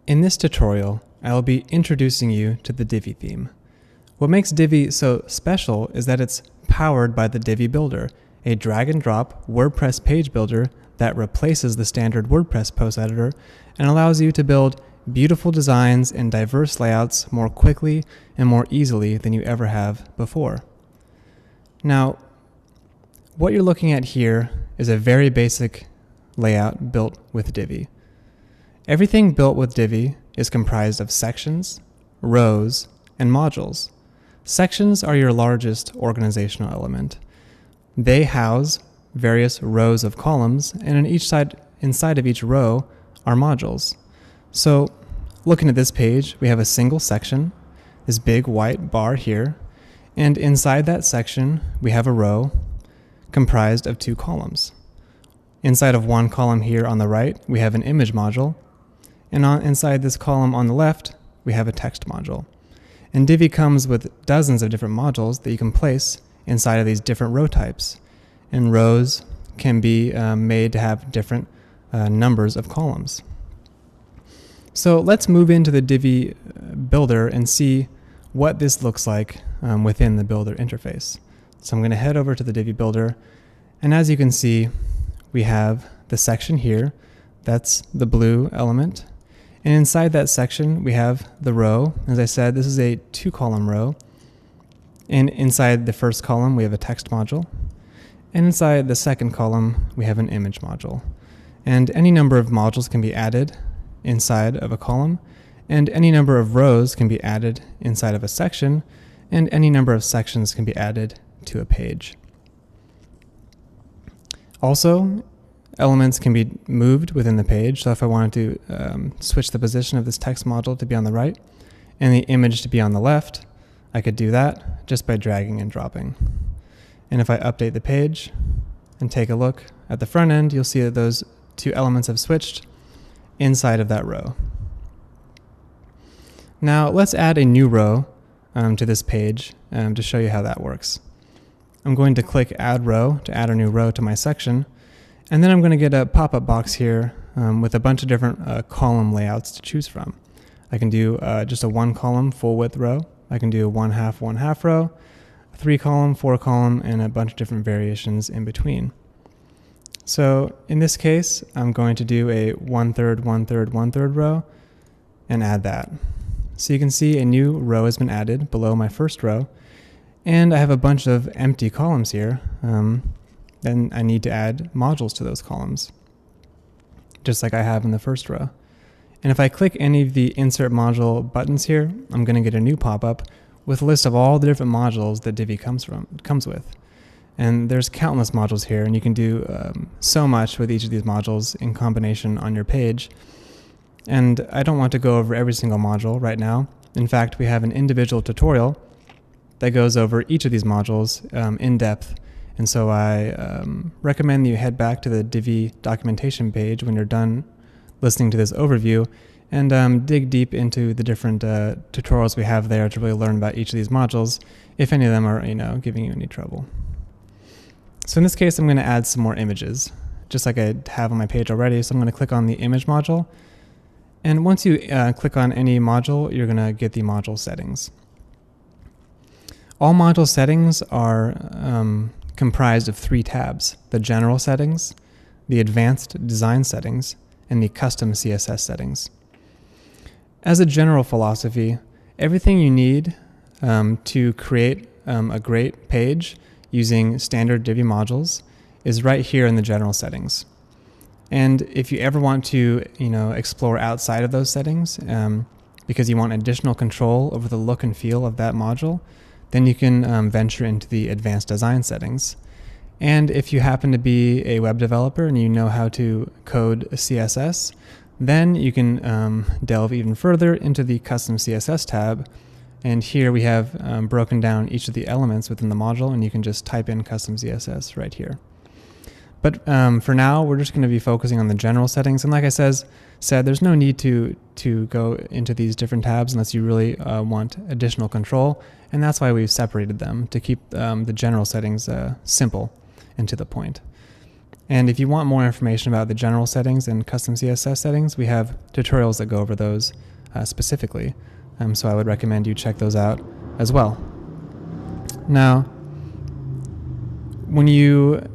In this tutorial, I will be introducing you to the Divi theme. What makes Divi so special is that it's powered by the Divi Builder, a drag-and-drop WordPress page builder that replaces the standard WordPress post editor and allows you to build beautiful designs and diverse layouts more quickly and more easily than you ever have before. Now, what you're looking at here is a very basic layout built with Divi. Everything built with Divi is comprised of sections, rows, and modules. Sections are your largest organizational element. They house various rows of columns, and inside of each row are modules. So, looking at this page, we have a single section, this big white bar here, and inside that section, we have a row comprised of two columns. Inside of one column here on the right, we have an image module, and inside this column on the left, we have a text module. And Divi comes with dozens of different modules that you can place inside of these different row types. And rows can be made to have different numbers of columns. So let's move into the Divi Builder and see what this looks like within the Builder interface. So I'm going to head over to the Divi Builder, and as you can see, we have the section here. That's the blue element. And inside that section, we have the row. As I said, this is a two-column row. And inside the first column, we have a text module. And inside the second column, we have an image module. And any number of modules can be added inside of a column, and any number of rows can be added inside of a section, and any number of sections can be added to a page. Also, elements can be moved within the page. So if I wanted to switch the position of this text module to be on the right and the image to be on the left, I could do that just by dragging and dropping. And if I update the page and take a look at the front end, you'll see that those two elements have switched inside of that row. Now let's add a new row to this page to show you how that works. I'm going to click Add Row to add a new row to my section. And then I'm going to get a pop-up box here with a bunch of different column layouts to choose from. I can do just a one-column full-width row. I can do a one-half row, a three-column, four-column, and a bunch of different variations in between. So in this case, I'm going to do a one-third, one-third, one-third row and add that. So you can see a new row has been added below my first row, and I have a bunch of empty columns here. Then I need to add modules to those columns, just like I have in the first row. And if I click any of the Insert Module buttons here, I'm going to get a new pop-up with a list of all the different modules that Divi comes with. And there's countless modules here, and you can do so much with each of these modules in combination on your page. And I don't want to go over every single module right now. In fact, we have an individual tutorial that goes over each of these modules in depth. And so I recommend that you head back to the Divi documentation page when you're done listening to this overview and dig deep into the different tutorials we have there to really learn about each of these modules, if any of them are giving you any trouble. So in this case, I'm going to add some more images, just like I have on my page already. So I'm going to click on the image module. And once you click on any module, you're going to get the module settings. All module settings are comprised of three tabs: the general settings, the advanced design settings, and the custom CSS settings. As a general philosophy, everything you need to create a great page using standard Divi modules is right here in the general settings. And if you ever want to explore outside of those settings because you want additional control over the look and feel of that module, then you can venture into the advanced design settings. And if you happen to be a web developer and you know how to code CSS, then you can delve even further into the custom CSS tab. And here we have broken down each of the elements within the module, and you can just type in custom CSS right here. But for now, we're just going to be focusing on the general settings. And like I said, there's no need to go into these different tabs unless you really want additional control. And that's why we've separated them, to keep the general settings simple and to the point. And if you want more information about the general settings and custom CSS settings, we have tutorials that go over those specifically. So I would recommend you check those out as well. Now, when you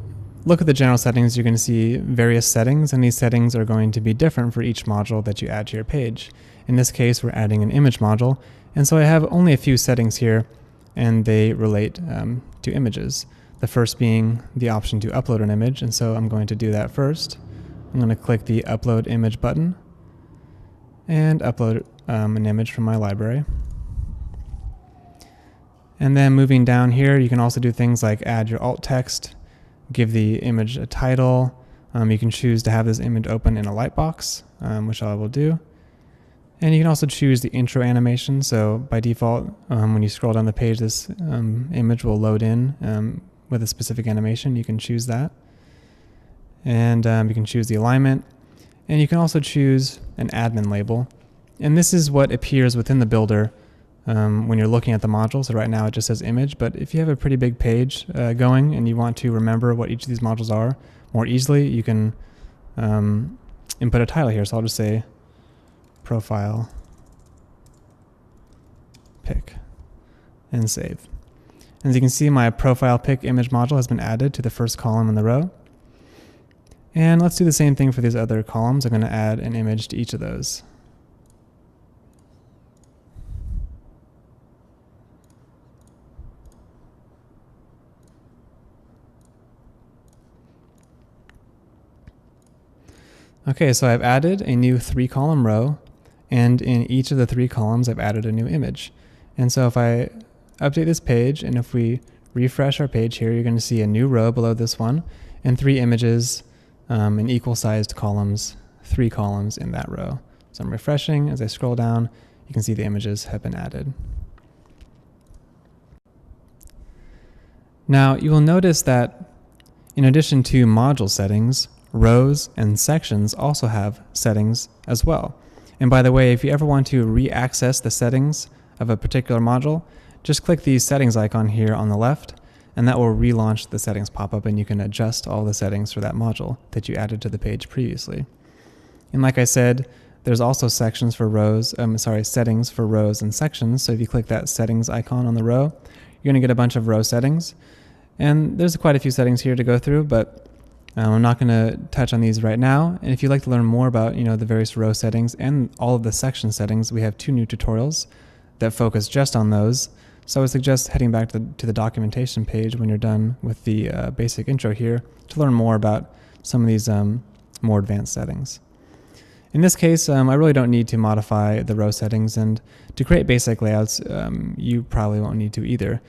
look at the general settings, you're going to see various settings, and these settings are going to be different for each module that you add to your page. In this case, we're adding an image module, and so I have only a few settings here, and they relate to images. The first being the option to upload an image, and so I'm going to do that first. I'm going to click the Upload Image button and upload an image from my library. And then moving down here, you can also do things like add your alt text, give the image a title. You can choose to have this image open in a lightbox, which I will do. And you can also choose the intro animation. So by default, when you scroll down the page, this image will load in with a specific animation. You can choose that. And you can choose the alignment. And you can also choose an admin label. And this is what appears within the builder when you're looking at the module. So right now it just says image, but if you have a pretty big page going and you want to remember what each of these modules are more easily, you can input a title here. So I'll just say profile pic and save. As you can see, my profile pic image module has been added to the first column in the row. And let's do the same thing for these other columns. I'm going to add an image to each of those. Okay, so I've added a new 3-column row, and in each of the 3 columns I've added a new image. And so if I update this page, and if we refresh our page here, you're going to see a new row below this one, and 3 images in equal-sized columns, 3 columns in that row. So I'm refreshing. As I scroll down, you can see the images have been added. Now, you will notice that in addition to module settings, rows and sections also have settings as well. And by the way, if you ever want to re-access the settings of a particular module, just click the settings icon here on the left, and that will relaunch the settings pop-up, and you can adjust all the settings for that module that you added to the page previously. And like I said, there's also sections for rows, settings for rows and sections. So if you click that settings icon on the row, you're going to get a bunch of row settings. And there's quite a few settings here to go through, but I'm not going to touch on these right now. And if you'd like to learn more about the various row settings and all of the section settings, we have 2 new tutorials that focus just on those. So I would suggest heading back to the documentation page when you're done with the basic intro here to learn more about some of these more advanced settings. In this case, I really don't need to modify the row settings, and to create basic layouts, you probably won't need to either.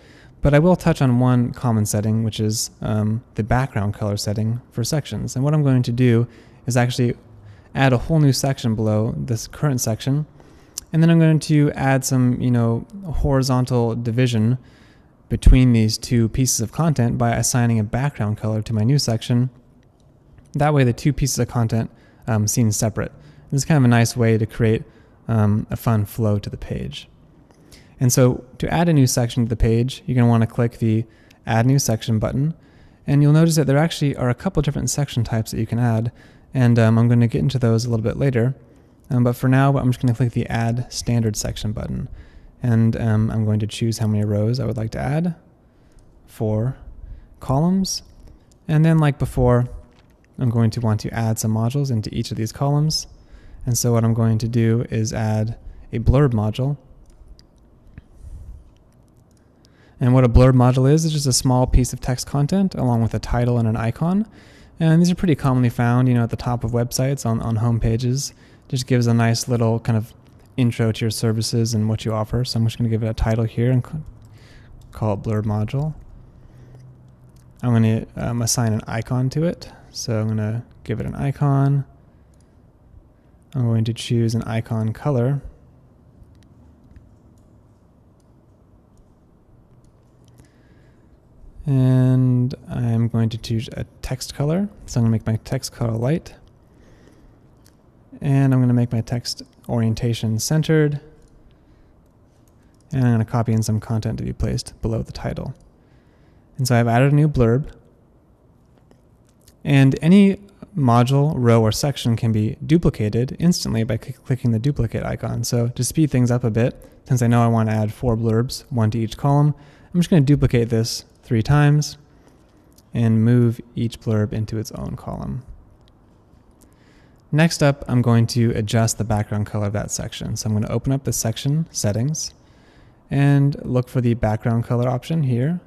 But I will touch on one common setting, which is the background color setting for sections. And what I'm going to do is actually add a whole new section below this current section. And then I'm going to add some, horizontal division between these 2 pieces of content by assigning a background color to my new section. That way the 2 pieces of content seem separate. This is kind of a nice way to create a fun flow to the page. And so to add a new section to the page, you're going to want to click the Add New Section button. And you'll notice that there actually are a couple different section types that you can add. And I'm going to get into those a little bit later. But for now, I'm just going to click the Add Standard Section button. And I'm going to choose how many rows I would like to add, 4 columns. And then like before, I'm going to want to add some modules into each of these columns. And so what I'm going to do is add a blurb module. And what a blurb module is just a small piece of text content along with a title and an icon. And these are pretty commonly found, at the top of websites on home pages. Just gives a nice little kind of intro to your services and what you offer. So I'm just going to give it a title here and call it blurb module. I'm going to assign an icon to it. So I'm going to give it an icon. I'm going to choose an icon color. And I'm going to choose a text color. So I'm going to make my text color light. And I'm going to make my text orientation centered. And I'm going to copy in some content to be placed below the title. And so I've added a new blurb. And any module, row, or section can be duplicated instantly by clicking the duplicate icon. So to speed things up a bit, since I know I want to add 4 blurbs, 1 to each column, I'm just going to duplicate this 3 times and move each blurb into its own column. Next up, I'm going to adjust the background color of that section. So I'm going to open up the section settings and look for the background color option here.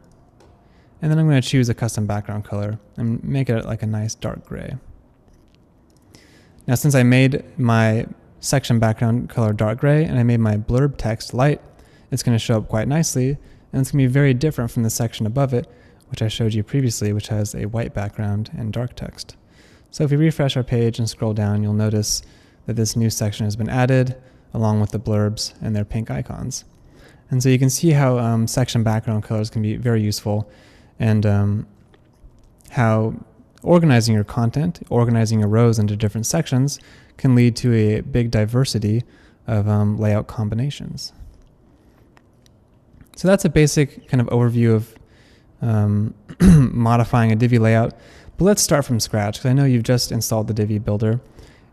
And then I'm going to choose a custom background color and make it like a nice dark gray. Now, since I made my section background color dark gray and I made my blurb text light, it's going to show up quite nicely, and it's going to be very different from the section above it, which I showed you previously, which has a white background and dark text. So if we refresh our page and scroll down, you'll notice that this new section has been added along with the blurbs and their pink icons. And so you can see how section background colors can be very useful, and how organizing your content, organizing your rows into different sections can lead to a big diversity of layout combinations. So that's a basic kind of overview of modifying a Divi layout. But let's start from scratch, because I know you've just installed the Divi builder,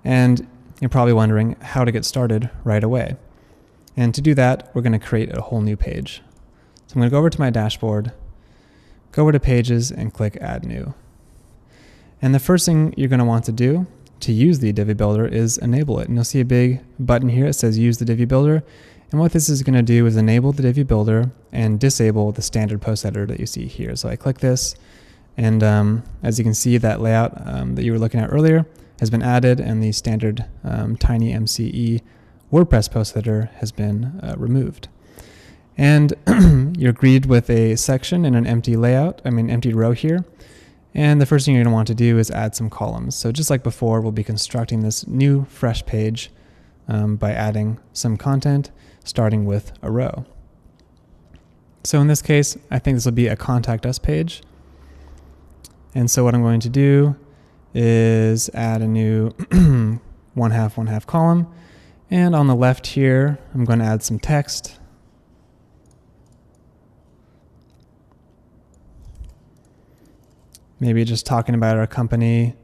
and you're probably wondering how to get started right away. And to do that, we're going to create a whole new page. So I'm going to go over to my dashboard, go over to Pages, and click Add New. And the first thing you're going to want to do to use the Divi builder is enable it. And you'll see a big button here that says Use the Divi builder. And what this is going to do is enable the Divi builder and disable the standard post editor that you see here. So I click this, and as you can see, that layout that you were looking at earlier has been added, and the standard tiny MCE WordPress post editor has been removed. And you're greeted with a section and an empty empty row here. And the first thing you're going to want to do is add some columns. So just like before, we'll be constructing this new fresh page by adding some content, starting with a row. So in this case, I think this will be a Contact Us page. And so what I'm going to do is add a new 1/2 column. And on the left here, I'm going to add some text. Maybe just talking about our company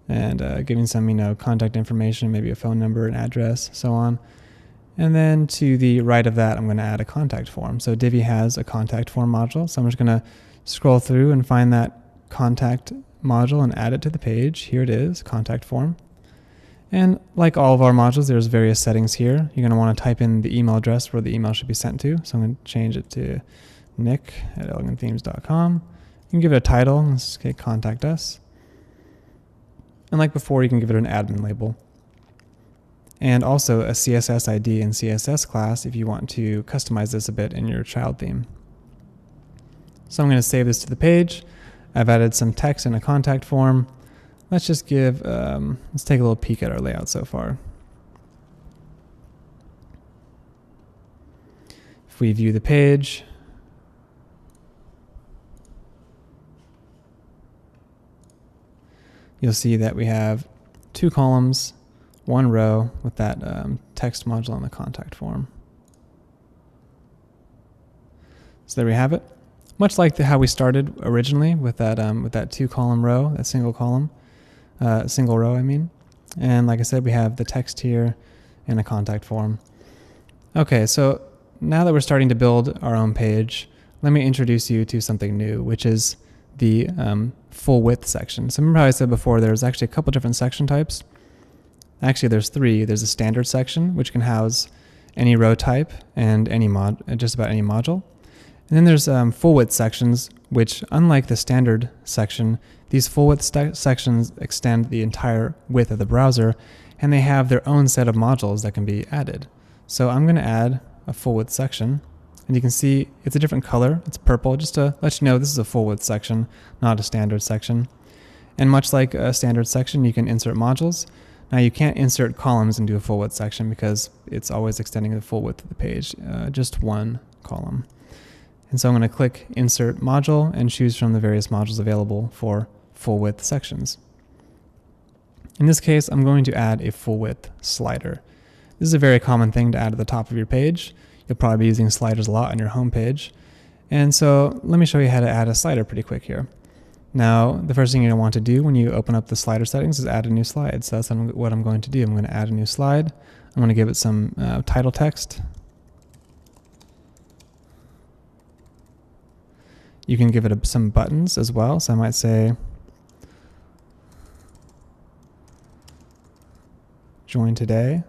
and giving some, contact information, maybe a phone number, an address, so on. And then to the right of that, I'm going to add a contact form. So Divi has a contact form module. So I'm just going to scroll through and find that contact module and add it to the page. Here it is, contact form. And like all of our modules, there's various settings here. You're going to want to type in the email address where the email should be sent to. So I'm going to change it to nick@elegantthemes.com. You can give it a title. Let's say Contact Us. And like before, you can give it an admin label. And also a CSS ID and CSS class if you want to customize this a bit in your child theme. So I'm going to save this to the page. I've added some text in a contact form. Let's just let's take a little peek at our layout so far. If we view the page, you'll see that we have 2 columns, 1 row with that text module on the contact form. So there we have it. Much like how we started originally with that 2-column row, that single row, I mean. And like I said, we have the text here and a contact form. Okay, so now that we're starting to build our own page, let me introduce you to something new, which is the full width section. So remember how I said before there's actually a couple different section types? Actually, there's 3. There's a standard section, which can house any row type and just about any module. And then there's full width sections, which unlike the standard section, these full width sections extend the entire width of the browser, and they have their own set of modules that can be added. So I'm going to add a full width section, and you can see it's a different color. It's purple, just to let you know this is a full width section, not a standard section. And much like a standard section, you can insert modules. Now you can't insert columns into a full width section because it's always extending the full width of the page, just 1 column. And so I'm going to click Insert Module and choose from the various modules available for full width sections. In this case, I'm going to add a full width slider. This is a very common thing to add at the top of your page. You'll probably be using sliders a lot on your home page. And so let me show you how to add a slider pretty quick here. Now, the first thing you're going to want to do when you open up the slider settings is add a new slide. So that's what I'm going to do. I'm going to add a new slide. I'm going to give it some title text. You can give it some buttons as well. So I might say, join today.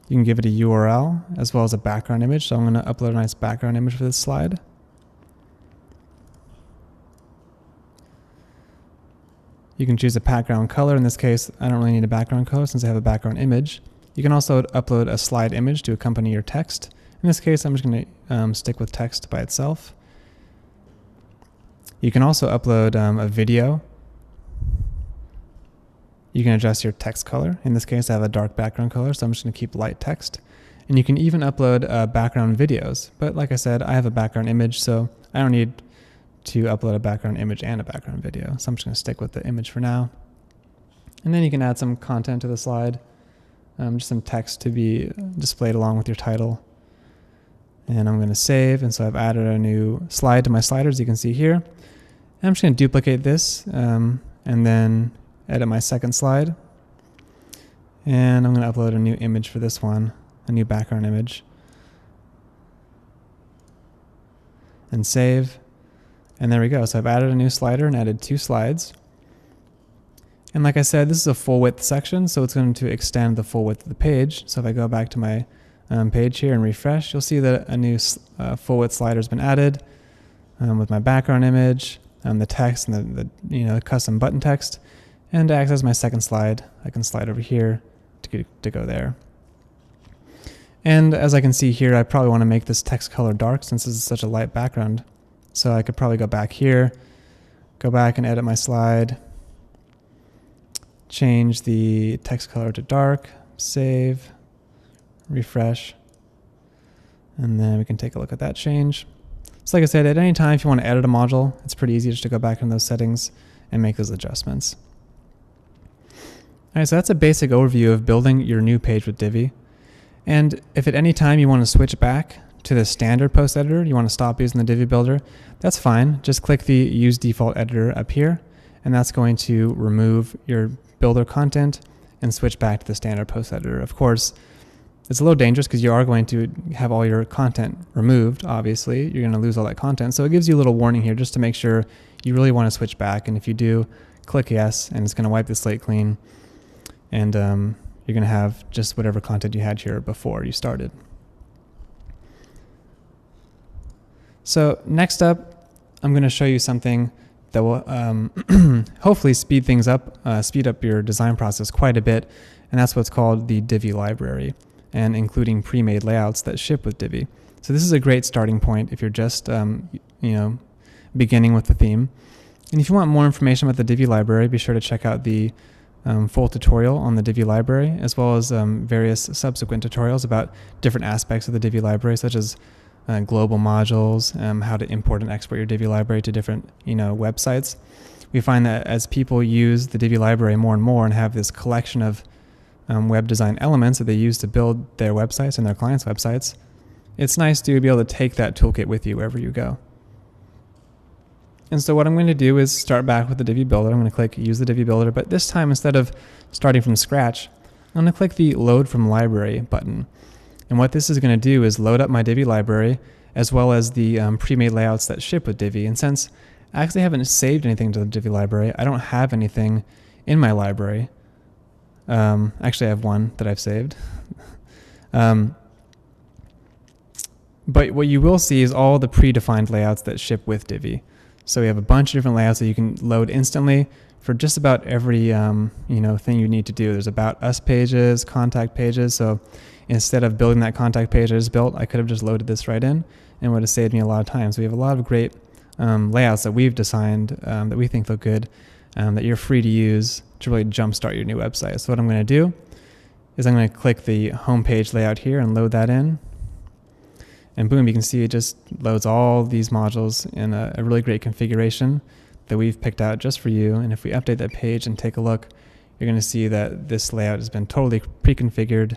You can give it a URL as well as a background image. So I'm going to upload a nice background image for this slide. You can choose a background color. In this case, I don't really need a background color since I have a background image. You can also upload a slide image to accompany your text. In this case, I'm just going to stick with text by itself. You can also upload a video. You can adjust your text color. In this case, I have a dark background color, so I'm just going to keep light text. And you can even upload background videos. But like I said, I have a background image, so I don't need to upload a background image and a background video. So I'm just going to stick with the image for now. And then you can add some content to the slide, just some text to be displayed along with your title. And I'm going to save, and so I've added a new slide to my sliders, you can see here. And I'm just going to duplicate this, and then edit my second slide. And I'm going to upload a new image for this one, a new background image. And save. And there we go. So I've added a new slider and added 2 slides. And like I said, this is a full width section, so it's going to extend the full width of the page. So if I go back to my page here and refresh, you'll see that a new full width slider has been added with my background image, the text, and the custom button text. And to access my second slide, I can slide over here to go there. And as I can see here, I probably want to make this text color dark since this is such a light background. So I could probably go back here, go back and edit my slide, change the text color to dark, save, refresh, and then we can take a look at that change. So like I said, at any time if you want to edit a module, it's pretty easy just to go back in those settings and make those adjustments. Alright, so that's a basic overview of building your new page with Divi. And if at any time you want to switch back to the standard post editor, you want to stop using the Divi builder, that's fine. Just click the use default editor up here, and that's going to remove your builder content and switch back to the standard post editor. Of course, it's a little dangerous because you are going to have all your content removed, obviously. You're going to lose all that content. So it gives you a little warning here just to make sure you really want to switch back. And if you do, click yes, and it's going to wipe the slate clean. And you're going to have just whatever content you had here before you started. So next up, I'm going to show you something that will hopefully speed things up, speed up your design process quite a bit, and that's what's called the Divi library, and including pre-made layouts that ship with Divi. So this is a great starting point if you're just beginning with the theme. And if you want more information about the Divi library, be sure to check out the full tutorial on the Divi library, as well as various subsequent tutorials about different aspects of the Divi library, such as global modules, how to import and export your Divi library to different websites. We find that as people use the Divi library more and more and have this collection of web design elements that they use to build their websites and their clients' websites, it's nice to be able to take that toolkit with you wherever you go. And so what I'm going to do is start back with the Divi builder. I'm going to click use the Divi builder, but this time instead of starting from scratch, I'm going to click the load from library button. And what this is going to do is load up my Divi library as well as the pre-made layouts that ship with Divi. And since I actually haven't saved anything to the Divi library, I don't have anything in my library. Actually, I have one that I've saved. But what you will see is all the predefined layouts that ship with Divi. So we have a bunch of different layouts that you can load instantly for just about every thing you need to do. There's about us pages, contact pages. So instead of building that contact page I just built, I could have just loaded this right in and it would have saved me a lot of time. So we have a lot of great layouts that we've designed that we think look good, that you're free to use to really jumpstart your new website. So what I'm going to do is I'm going to click the home page layout here and load that in. And boom, you can see it just loads all these modules in a really great configuration that we've picked out just for you. And if we update that page and take a look, you're going to see that this layout has been totally pre-configured.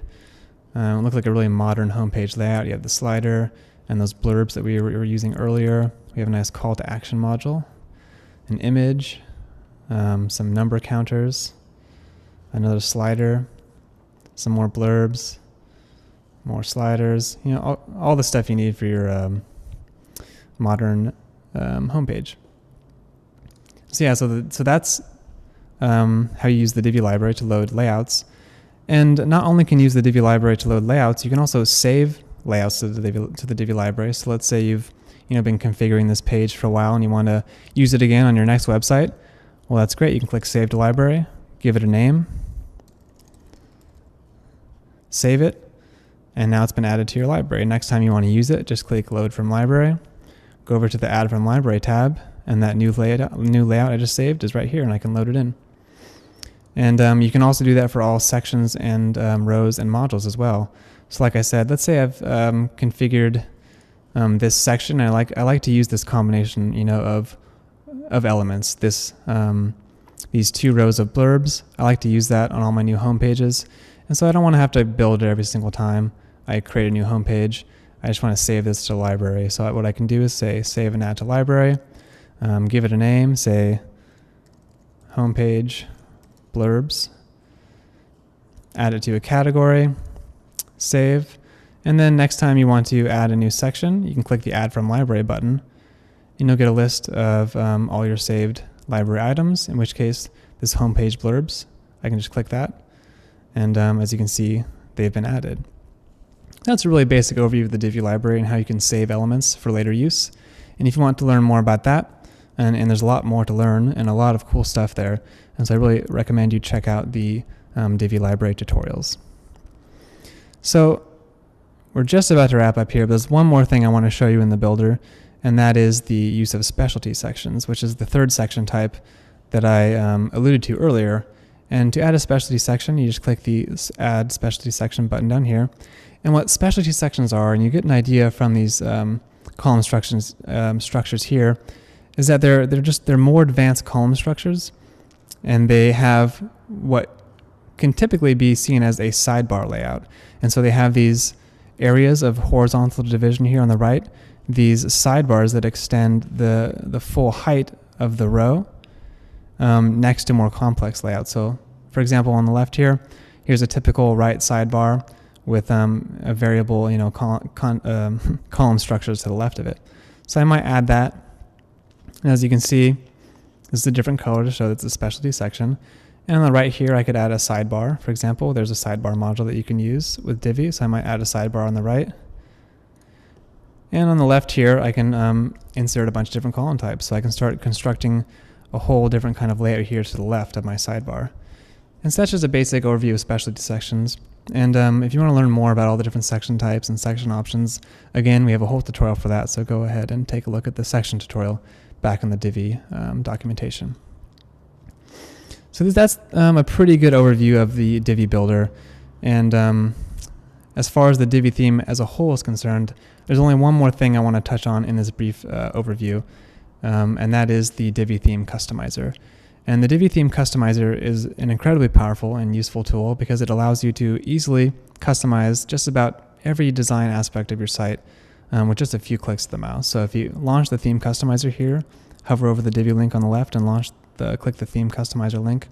It looks like a really modern homepage layout. You have the slider and those blurbs that we were using earlier. We have a nice call to action module. an image, some number counters, another slider, some more blurbs, more sliders, all the stuff you need for your modern homepage. So yeah, so that's how you use the Divi library to load layouts. And not only can you use the Divi library to load layouts, you can also save layouts to the Divi library. So let's say you've been configuring this page for a while and you want to use it again on your next website. Well, that's great. You can click Save to Library, give it a name, save it, and now it's been added to your library. Next time you want to use it, just click Load from Library, go over to the Add from Library tab, and that new layout I just saved is right here, and I can load it in. And you can also do that for all sections and rows and modules as well. So like I said, let's say I've configured this section. I like to use this combination, of elements. These 2 rows of blurbs. I like to use that on all my new home pages, and so I don't want to have to build it every single time I create a new home page. I just want to save this to library. So what I can do is say Save and Add to Library. Give it a name. Say Homepage Blurbs. Add it to a category. Save. And then next time you want to add a new section, you can click the Add from Library button, and you'll get a list of all your saved library items, in which case this homepage blurbs, I can just click that, and as you can see, they've been added. That's a really basic overview of the Divi library and how you can save elements for later use. And if you want to learn more about that, and there's a lot more to learn and a lot of cool stuff there, and so I really recommend you check out the Divi library tutorials. So we're just about to wrap up here, but there's one more thing I want to show you in the builder, and that is the use of specialty sections, which is the third section type that I alluded to earlier. And to add a specialty section, you just click the Add Specialty Section button down here. And what specialty sections are, and you get an idea from these column structures here, is that they're more advanced column structures, and they have what can typically be seen as a sidebar layout. And so they have these areas of horizontal division here on the right, these sidebars that extend the full height of the row next to more complex layouts. So for example, on the left here, here's a typical right sidebar with a variable column structures to the left of it. So I might add that. And as you can see, this is a different color to show that it's a specialty section. And on the right here, I could add a sidebar. For example, there's a sidebar module that you can use with Divi, so I might add a sidebar on the right. And on the left here, I can insert a bunch of different column types. So I can start constructing a whole different kind of layout here to the left of my sidebar. And so that's just a basic overview of specialty sections. And if you want to learn more about all the different section types and section options, again, we have a whole tutorial for that, so go ahead and take a look at the section tutorial back in the Divi documentation. So that's a pretty good overview of the Divi builder. And as far as the Divi theme as a whole is concerned, there's only one more thing I want to touch on in this brief overview, and that is the Divi theme customizer. And the Divi theme customizer is an incredibly powerful and useful tool because it allows you to easily customize just about every design aspect of your site with just a few clicks of the mouse. So if you launch the theme customizer here, hover over the Divi link on the left and click the theme customizer link,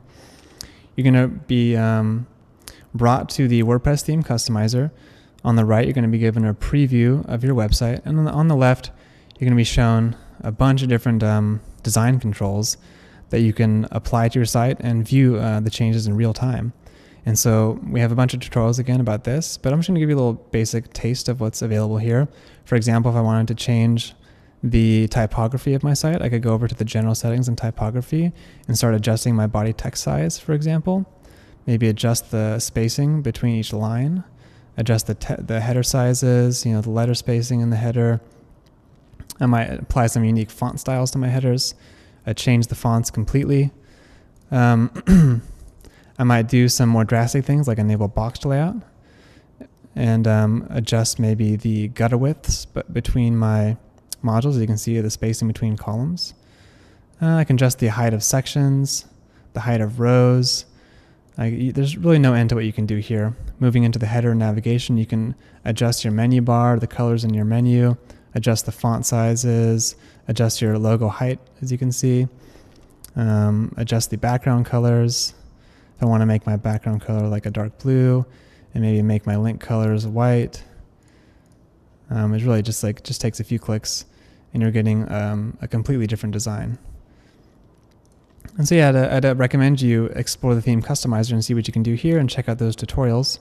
you're going to be brought to the WordPress theme customizer. On the right, you're going to be given a preview of your website, and on the left, you're going to be shown a bunch of different design controls that you can apply to your site and view the changes in real time. And so we have a bunch of tutorials again about this, but I'm just going to give you a little basic taste of what's available here. For example, if I wanted to change the typography of my site, I could go over to the general settings and typography and start adjusting my body text size, for example. Maybe adjust the spacing between each line, adjust the header sizes, the letter spacing in the header. I might apply some unique font styles to my headers. Change the fonts completely. I might do some more drastic things like enable boxed layout and adjust maybe the gutter widths between my modules. You can see the spacing between columns. I can adjust the height of sections, the height of rows. There's really no end to what you can do here. Moving into the header navigation, you can adjust your menu bar, the colors in your menu, adjust the font sizes, adjust your logo height, as you can see. adjust the background colors. If I want to make my background color like a dark blue, and maybe make my link colors white. It really just takes a few clicks, and you're getting a completely different design. And so yeah, I'd recommend you explore the theme customizer and see what you can do here, and check out those tutorials.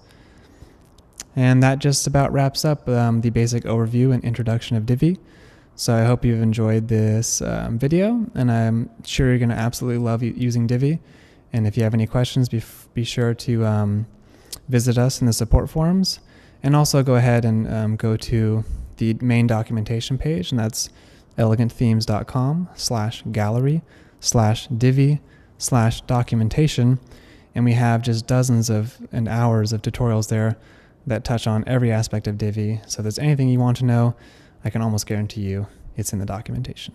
And that just about wraps up the basic overview and introduction of Divi. So I hope you've enjoyed this video, and I'm sure you're going to absolutely love using Divi. And if you have any questions, be sure to visit us in the support forums, and also go ahead and go to the main documentation page, and that's elegantthemes.com/gallery/divi/documentation, and we have just dozens and hours of tutorials there that touch on every aspect of Divi. So if there's anything you want to know, I can almost guarantee you it's in the documentation.